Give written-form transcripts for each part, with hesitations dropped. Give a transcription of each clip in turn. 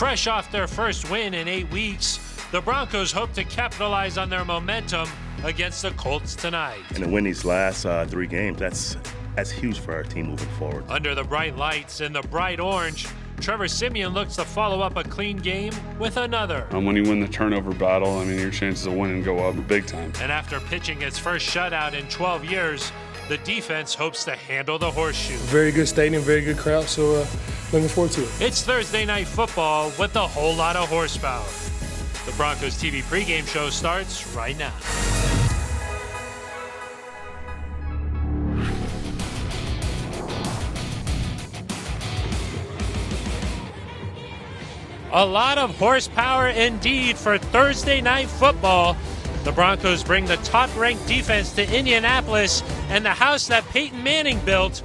Fresh off their first win in 8 weeks, the Broncos hope to capitalize on their momentum against the Colts tonight. And to win these last 3 games, that's huge for our team moving forward. Under the bright lights in the bright orange, Trevor Siemian looks to follow up a clean game with another. When you win the turnover battle, I mean, your chances of winning go up big time. And after pitching its first shutout in 12 years, the defense hopes to handle the horseshoe. Very good stadium, very good crowd, so looking forward to it. It's Thursday Night Football with a whole lot of horsepower. The Broncos TV pregame show starts right now. A lot of horsepower indeed for Thursday Night Football. The Broncos bring the top-ranked defense to Indianapolis and the house that Peyton Manning built,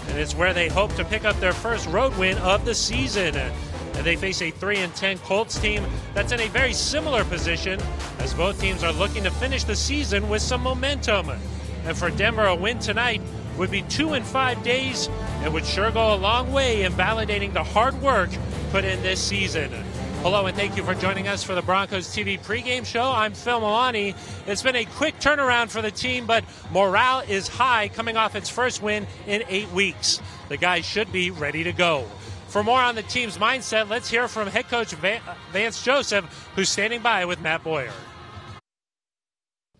and it's where they hope to pick up their first road win of the season. And they face a 3-10 Colts team that's in a very similar position, as both teams are looking to finish the season with some momentum. And for Denver, a win tonight would be 2 in 5 days and would sure go a long way in validating the hard work put in this season. Hello and thank you for joining us for the Broncos TV pregame show. I'm Phil Milani. It's been a quick turnaround for the team, but morale is high coming off its first win in 8 weeks. The guys should be ready to go. For more on the team's mindset, let's hear from head coach Vance Joseph, who's standing by with Matt Boyer.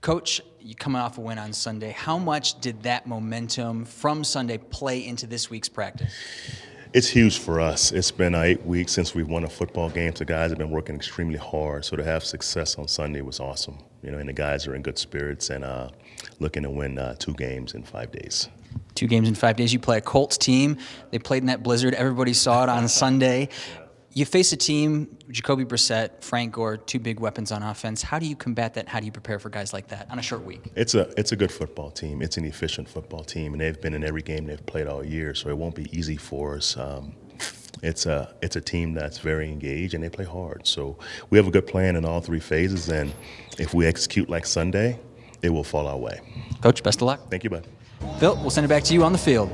Coach, you coming off a win on Sunday. How much did that momentum from Sunday play into this week's practice? It's huge for us. It's been 8 weeks since we've won a football game. So guys have been working extremely hard. So to have success on Sunday was awesome. And the guys are in good spirits and looking to win 2 games in 5 days. 2 games in 5 days. You play a Colts team. They played in that blizzard. Everybody saw it on Sunday. You face a team, Jacoby Brissett, Frank Gore, 2 big weapons on offense. How do you combat that? How do you prepare for guys like that on a short week? It's a good football team. It's an efficient football team, and they've been in every game they've played all year, so it won't be easy for us. It's a team that's very engaged, and they play hard. So we have a good plan in all 3 phases, and if we execute like Sunday, it will fall our way. Coach, best of luck. Thank you, bud. Phil, we'll send it back to you on the field.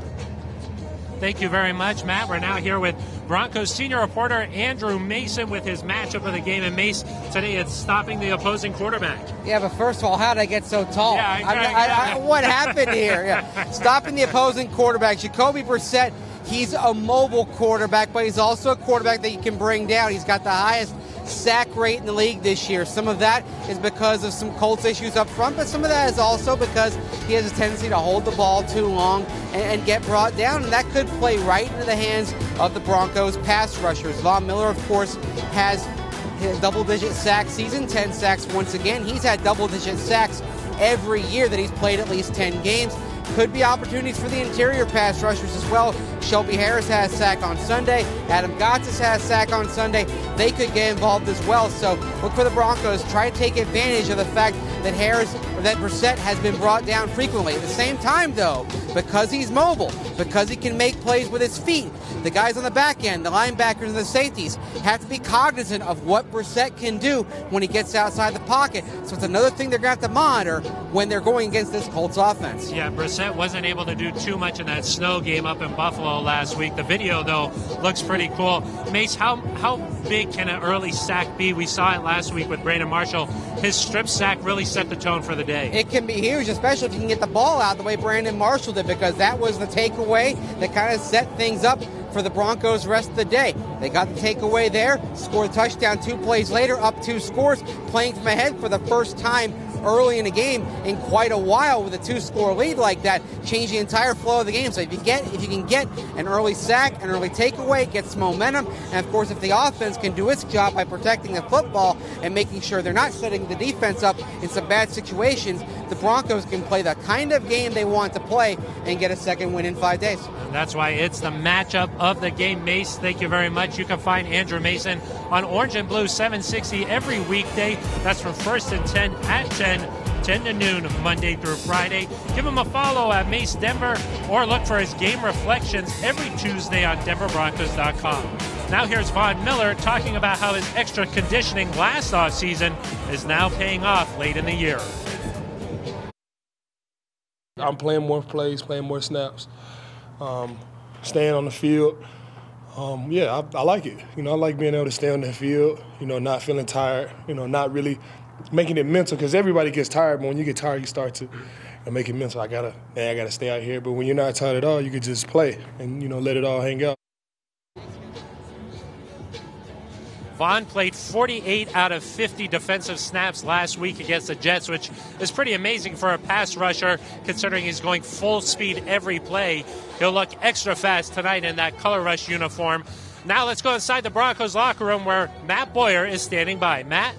Thank you very much, Matt. We're now here with Broncos senior reporter Andrew Mason with his matchup of the game. And Mace, today it's stopping the opposing quarterback. Yeah, but first of all, how did I get so tall? Yeah, what happened here? Yeah. Stopping the opposing quarterback. Jacoby Brissett, he's a mobile quarterback, but he's also a quarterback that you can bring down. He's got the highest sack rate in the league this year. Some of that is because of some Colts issues up front, but some of that is also because he has a tendency to hold the ball too long and get brought down, and that could play right into the hands of the Broncos pass rushers. Von Miller, of course, has his double-digit sack season, 10 sacks once again. He's had double-digit sacks every year that he's played at least 10 games. Could be opportunities for the interior pass rushers as well. Shelby Harris has a sack on Sunday. Adam Gotsis has a sack on Sunday. They could get involved as well. So look for the Broncos. Try to take advantage of the fact that Brissett has been brought down frequently. At the same time, though, because he's mobile, because he can make plays with his feet, the guys on the back end, the linebackers and the safeties, have to be cognizant of what Brissett can do when he gets outside the pocket. So it's another thing they're going to have to monitor when they're going against this Colts offense. Yeah, Brissett wasn't able to do too much in that snow game up in Buffalo last week. The video, though, looks pretty cool. Mace, how big can an early sack be? We saw it last week with Brandon Marshall. His strip sack really set the tone for the day. It can be huge, especially if you can get the ball out the way Brandon Marshall did, because that was the takeaway that kind of set things up for the Broncos the rest of the day. They got the takeaway there, scored a touchdown 2 plays later, up 2 scores, playing from ahead for the first time early in the game in quite a while with a 2-score lead like that, change the entire flow of the game. So if you can get an early sack, an early takeaway, get some momentum, and of course if the offense can do its job by protecting the football and making sure they're not setting the defense up in some bad situations, the Broncos can play the kind of game they want to play and get a second win in 5 days. And that's why it's the matchup of the game. Mace, thank you very much. You can find Andrew Mason on Orange and Blue 760 every weekday. That's from 1st and 10 at 10 to noon, Monday through Friday. Give him a follow at Mace Denver or look for his game reflections every Tuesday on DenverBroncos.com. Now here's Von Miller talking about how his extra conditioning last offseason is now paying off late in the year. I'm playing more plays, playing more snaps, staying on the field, Yeah, I like it. I like being able to stay on the field, not feeling tired, not really making it mental, because everybody gets tired, but when you get tired, you start to make it mental. I gotta stay out here. But when you're not tired at all, you can just play and, let it all hang out. Vaughn played 48 out of 50 defensive snaps last week against the Jets, which is pretty amazing for a pass rusher, considering he's going full speed every play. He'll look extra fast tonight in that color rush uniform. Now let's go inside the Broncos locker room where Matt Boyer is standing by. Matt?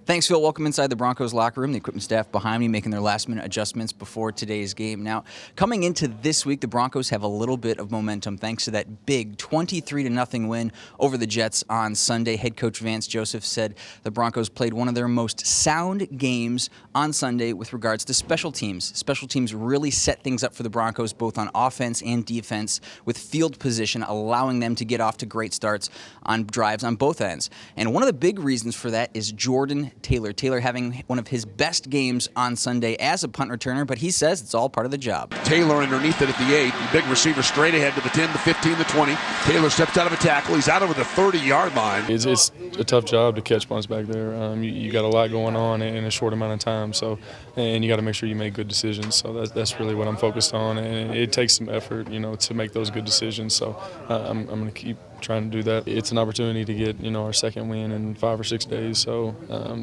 Thanks, Phil. Welcome inside the Broncos locker room. The equipment staff behind me making their last-minute adjustments before today's game. Now, coming into this week, the Broncos have a little bit of momentum thanks to that big 23-0 win over the Jets on Sunday. Head coach Vance Joseph said the Broncos played one of their most sound games on Sunday with regards to special teams. Special teams really set things up for the Broncos both on offense and defense, with field position allowing them to get off to great starts on drives on both ends. And one of the big reasons for that is Jordan Taylor. Taylor having one of his best games on Sunday as a punt returner, but he says it's all part of the job. Taylor underneath it at the 8. The big receiver straight ahead to the 10, the 15, the 20. Taylor steps out of a tackle. He's out over the 30-yard line. It's a tough job to catch punts back there. You got a lot going on in a short amount of time, and you got to make sure you make good decisions. So that's really what I'm focused on, and it takes some effort, to make those good decisions. So I'm going to keep trying to do that. It's an opportunity to get, our second win in 5 or 6 days, so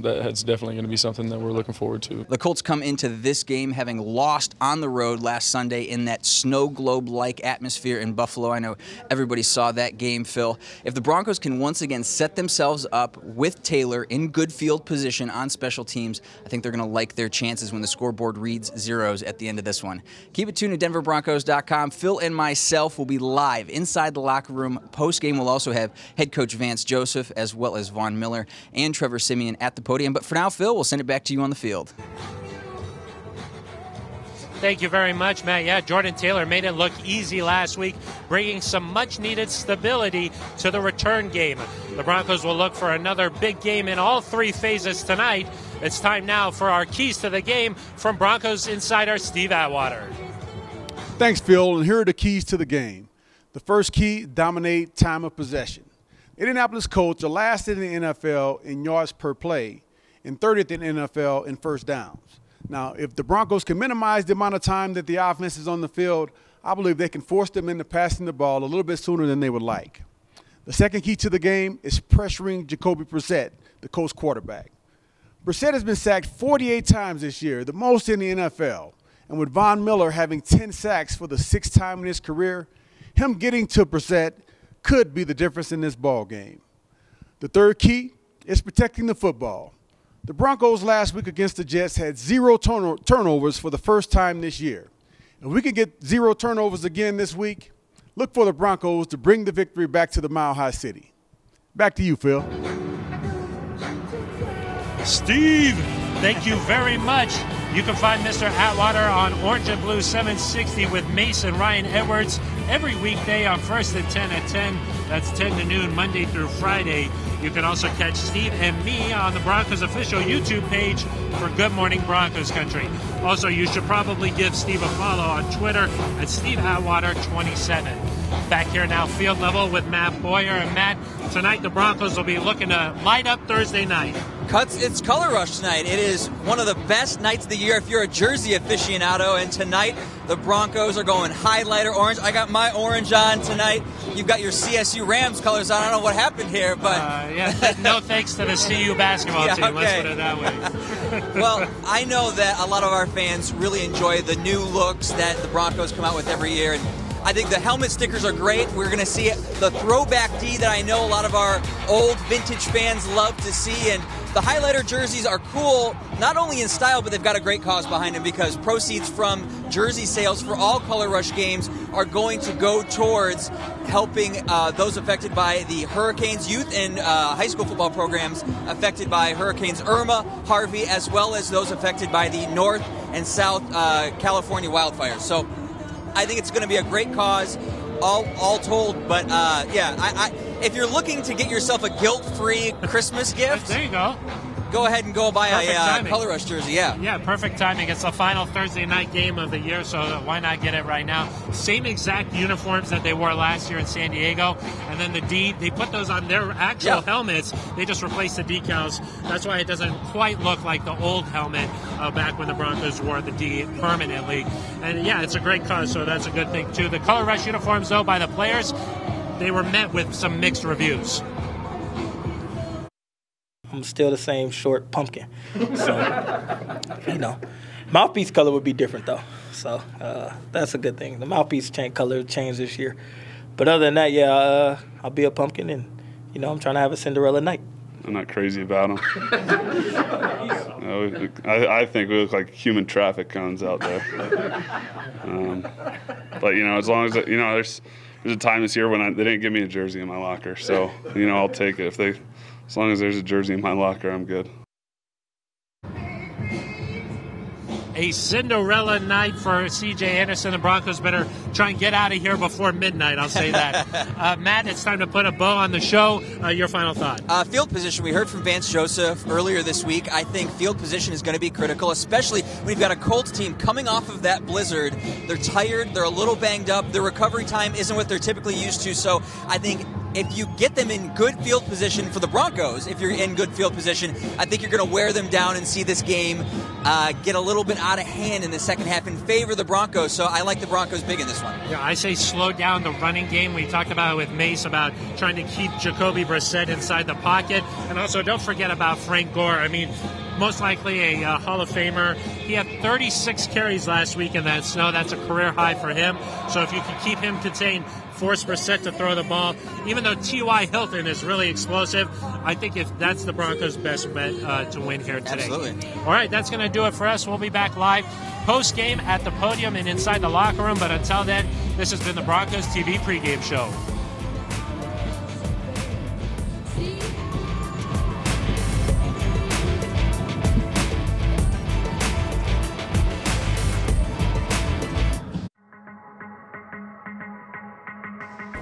that's definitely going to be something that we're looking forward to. The Colts come into this game having lost on the road last Sunday in that snow globe-like atmosphere in Buffalo. I know everybody saw that game, Phil. If the Broncos can once again set themselves up with Taylor in good field position on special teams, I think they're going to like their chances when the scoreboard reads zeros at the end of this one. Keep it tuned to DenverBroncos.com. Phil and myself will be live inside the locker room post-game. We'll also have head coach Vance Joseph as well as Von Miller and Trevor Siemian at the podium. But for now, Phil, we'll send it back to you on the field. Thank you very much, Matt. Yeah, Jordan Taylor made it look easy last week, bringing some much-needed stability to the return game. The Broncos will look for another big game in all 3 phases tonight. It's time now for our keys to the game from Broncos insider Steve Atwater. Thanks, Phil, and here are the keys to the game. The first key, dominate time of possession. The Indianapolis Colts are last in the NFL in yards per play and 30th in the NFL in first downs. Now, if the Broncos can minimize the amount of time that the offense is on the field, I believe they can force them into passing the ball a little bit sooner than they would like. The second key to the game is pressuring Jacoby Brissett, the Colts quarterback. Brissett has been sacked 48 times this year, the most in the NFL. And with Von Miller having 10 sacks for the 6th time in his career, him getting to Brissett could be the difference in this ball game. The third key is protecting the football. The Broncos last week against the Jets had 0 turnovers for the first time this year. If we can get 0 turnovers again this week, look for the Broncos to bring the victory back to the Mile High City. Back to you, Phil. Steve, thank you very much. You can find Mr. Atwater on Orange and Blue 760 with Mason Ryan Edwards every weekday on First and 10 at 10. That's 10 to noon, Monday through Friday. You can also catch Steve and me on the Broncos official YouTube page for Good Morning Broncos Country. Also, you should probably give Steve a follow on Twitter at Steve Atwater 27. Back here now, field level with Matt Boyer. And Matt, tonight the Broncos will be looking to light up Thursday night. It's Color Rush tonight. It is one of the best nights of the year if you're a jersey aficionado. And tonight, the Broncos are going highlighter orange. I got my orange on tonight. You've got your CSU Rams colors on. I don't know what happened here, but... no thanks to the CU basketball team. Okay. Let's put it that way. Well, I know that a lot of our fans really enjoy the new looks that the Broncos come out with every year. And I think the helmet stickers are great. We're going to see the throwback D that I know a lot of our old vintage fans love to see. And the highlighter jerseys are cool, not only in style, but they've got a great cause behind them, because proceeds from jersey sales for all Color Rush games are going to go towards helping those affected by the Hurricanes, youth and high school football programs affected by Hurricanes Irma, Harvey, as well as those affected by the North and South California wildfires. So I think it's going to be a great cause, all told. But if you're looking to get yourself a guilt-free Christmas gift, there you go. go ahead and go buy a timing. Color Rush jersey. Yeah. Yeah, perfect timing. It's the final Thursday night game of the year, so why not get it right now? Same exact uniforms that they wore last year in San Diego, and then the D, they put those on their actual helmets. They just replaced the decals. That's why it doesn't quite look like the old helmet back when the Broncos wore the D permanently. And yeah, it's a great cause, so that's a good thing too. The Color Rush uniforms, though, by the players, they were met with some mixed reviews. I'm still the same short pumpkin. So, you know, mouthpiece color would be different, though. So that's a good thing. The mouthpiece color changed this year. But other than that, yeah, I'll be a pumpkin, and, you know, I'm trying to have a Cinderella night. I'm not crazy about them. I think we look like human traffic cones out there. But, you know, as long as, you know, there's a time this year when they didn't give me a jersey in my locker. So, you know, I'll take it. As long as there's a jersey in my locker, I'm good. A Cinderella night for C.J. Anderson. The Broncos better try and get out of here before midnight, I'll say that. Matt, it's time to put a bow on the show. Your final thought. Field position. We heard from Vance Joseph earlier this week. I think field position is going to be critical, especially when you've got a Colts team coming off of that blizzard. They're tired. They're a little banged up. Their recovery time isn't what they're typically used to. So I think if you get them in good field position for the Broncos, if you're in good field position, I think you're going to wear them down and see this game get a little bit out of hand in the second half in favor of the Broncos. So I like the Broncos big in this one. Yeah, I say slow down the running game. We talked about it with Mace about trying to keep Jacoby Brissett inside the pocket. And also don't forget about Frank Gore. I mean, most likely a Hall of Famer. He had 36 carries last week in that snow. That's a career high for him. So if you can keep him contained, force Brissett to throw the ball. Even though T.Y. Hilton is really explosive, I think if that's the Broncos' best bet to win here today. Absolutely. All right, that's going to do it for us. We'll be back live post-game at the podium and inside the locker room. But until then, this has been the Broncos TV pregame show.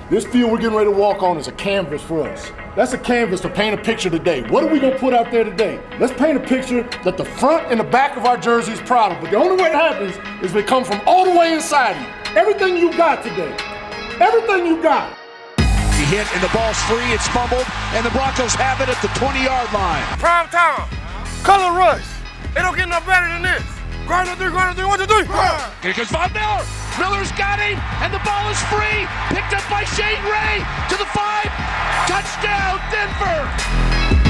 This field we're getting ready to walk on is a canvas for us. That's a canvas to paint a picture today. What are we going to put out there today? Let's paint a picture that the front and the back of our jersey is proud of. But the only way it happens is if it comes from all the way inside you. Everything you got today. Everything you got. He hit and the ball's free, it's fumbled, and the Broncos have it at the 20-yard line. Prime time. Color Rush. They don't get no better than this. Grind on three, 1, 2, 3. Here comes Von Miller. Miller's got him, and the ball is free. Picked up by Shane Ray to the 5. Touchdown, Denver.